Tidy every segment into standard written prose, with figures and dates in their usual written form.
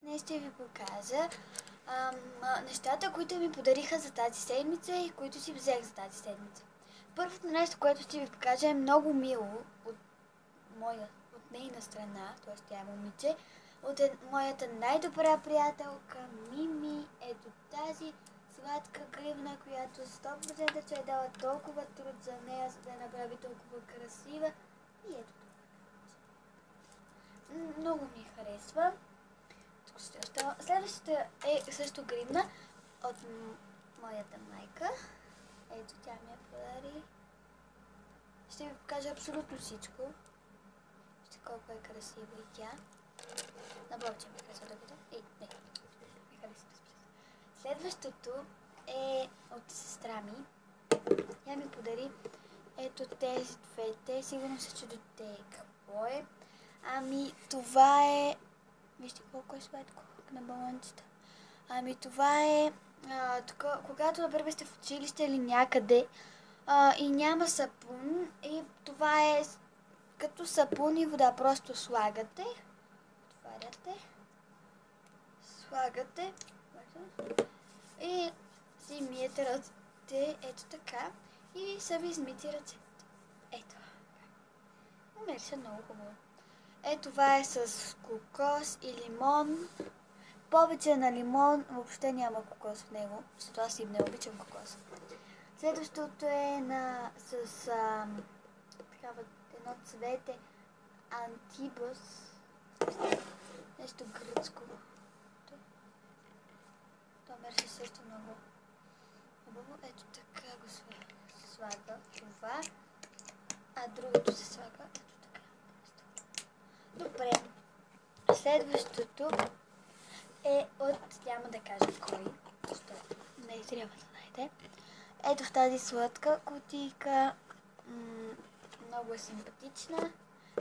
Днес ще ви покажа нещата, които ми подариха за тази седмица и които си взех за тази седмица. Първото нещо, което ще ви покажа, е много мило от нейна страна, т.е. тя е момиче, от моята най-добра приятелка Мими. Ето тази сладка гривна, която 100% че е дала толкова труд за нея, за да я направи толкова красива. И ето това. Много ми харесва. Следващата е също гривна от моята майка. Ето, тя ми я подари. Ще ви покажа абсолютно всичко. Вижте колко е красива и тя. Направо, че ми харесва да видя. Не, ми харесва. Следващото е от сестра ми. Тя ми подари ето тези двете. Сигурно се чудите какво е. Ами, това е... Вижте колко е сладко на балончета. Ами, това е... когато, например, сте в училище или някъде и няма сапун, и това е като сапун и вода. Просто слагате, отваряте, слагате и си миете ръцете, ето така, и са ви измити ръцете. Ето. Умирише много хубаво. Това е с кокос и лимон. Повече на лимон, въобще няма кокос в него, защото аз и не обичам кокос. Следващото е с едно цвете антибос, нещо гръцко. То мерси също много хубаво. Ето така го слага това, а другото се слага ето така. Добре, следващото е от... Няма да кажа кой, защото не трябва да знаете. Ето в тази сладка кутийка. Много е симпатична.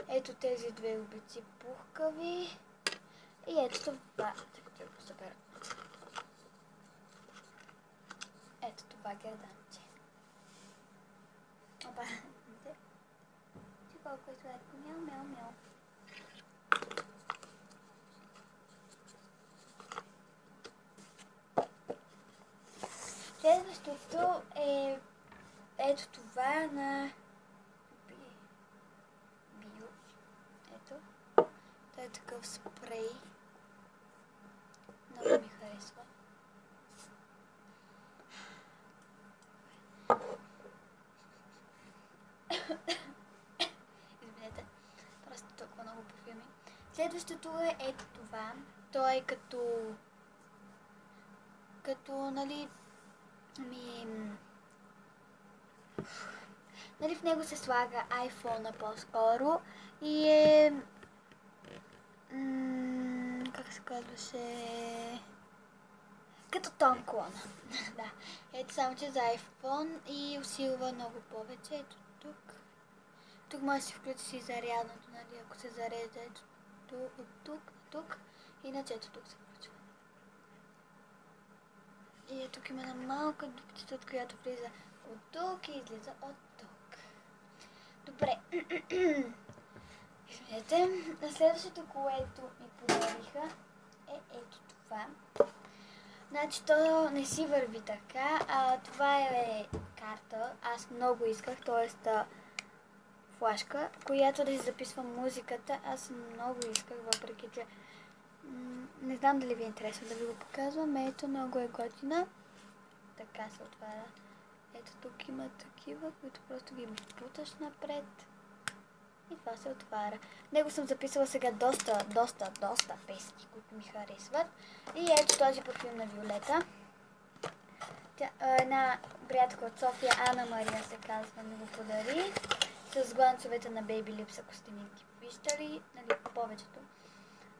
Ето тези две обици пухкави. И ето това. Чакайте да го събера. Ето това герданче. Опа. Ти колко е сладко. Мяу, мяу, мяу. Следващото е ето това на Био. Ето. Това е такъв спрей. Много ми харесва. Извинете. Просто толкова много парфюми. Следващото е ето това. То е като нали, в него се слага iPhone по-скоро и е... как се казваше... като тон клона. Да. Ето само, че за iPhone и усилва много повече. Ето тук. Тук може да си включи зарядното, нали, ако се зарежда ето от тук. Иначе ето тук се включва. И тук има една малка дупчета, от която влиза от тук и излиза от тук. Добре. Извинете. На следващото, което ми подариха, е ето това. Значи то не си върви така. Това е карта. Аз много исках, т.е. флашка, която да си записвам музиката. Аз много исках, въпреки че не знам дали ви е интересно да ви го показвам. Ето, много е готина. Така се отваря. Ето тук има такива, които просто ги буташ напред. И това се отваря. Него съм записала сега доста песни, които ми харесват. И ето този парфюм на Виолета. Една приятелка от София, Ана Мария се казва, ми го подари. С гланцовете на Babyliss, ако сте ми ги виждали, нали, повечето.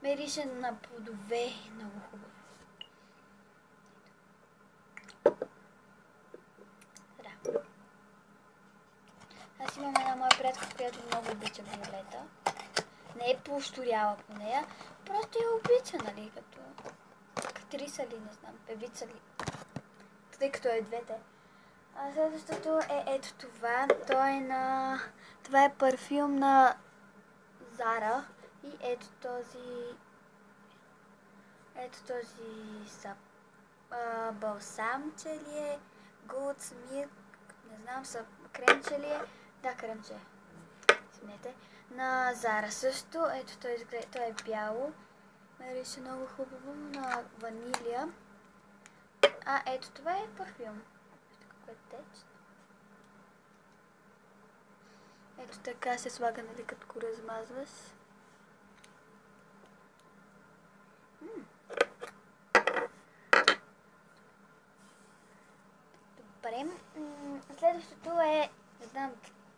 Мирише на плодове, много хубаво. Да. Аз имам една моя приятелка, която много обича Виолета. Не е поощоряла по нея, просто я обича, нали, като актриса ли, не знам, певица ли. Тъй като е двете. Следващото е ето това. Това е парфюм на Зара. И ето този Ето този балсамче ли е, Goat's Milk, не знам, кремче ли е, да, кремче, извинете, на Зара също, ето той е бяло, мирише много хубаво, на ванилия, ето това е парфюм, какво е теч. Ето така се слага, нали, като го размазваш. Добре. Следващото е, не знам,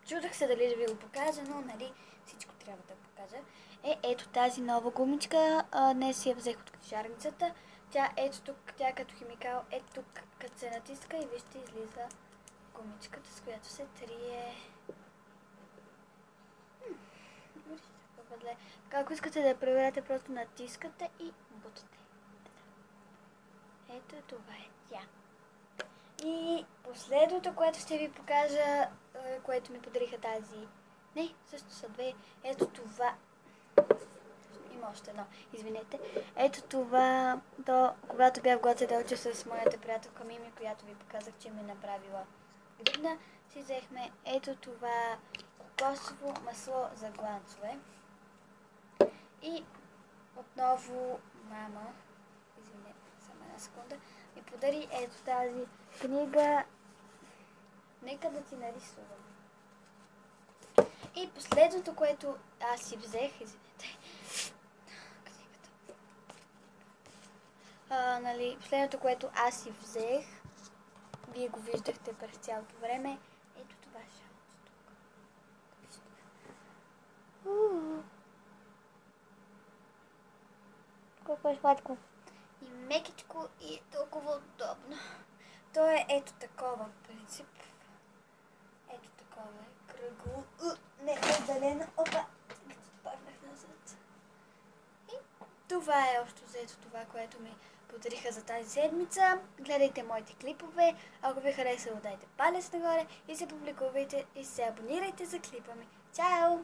чудах се дали да ви го покажа, но нали всичко трябва да покажа. Ето тази нова гумичка. Днес я взех от книжарницата. Тя ето тук, тя е като химикал. Ето тук, като се натиска и вижте излиза гумичката, с която се трие. Ако искате да я проверяте, просто натискате и бутате. Ето това е тя. И последното, което ще ви покажа, което ми подариха тази... Не, също са две. Ето това... Има още едно, извинете. Ето това, когато бях в Гоце Делче с моята приятелка Мими, която ви показах, че ми направила грибна, си взехме ето това кокосово масло за гланцове. И отново мама, извинете, само една секунда, ми подари ето тази книга "Нека да ти нарисувам". И последното, което аз си взех, извинете, книгата. Последното, което аз си взех, вие го виждахте през цялото време, ето това шалото тук. Колко е сладко. И мекичко и толкова удобно. То е ето такова принцип. Ето такова е. Кръгло. Не е отделено. Опа! Паднах назад. И това е общо взето това, което ми подариха за тази седмица. Гледайте моите клипове. Ако ви харесало, дайте палец нагоре и се публикувайте и се абонирайте за клипа ми. Чао!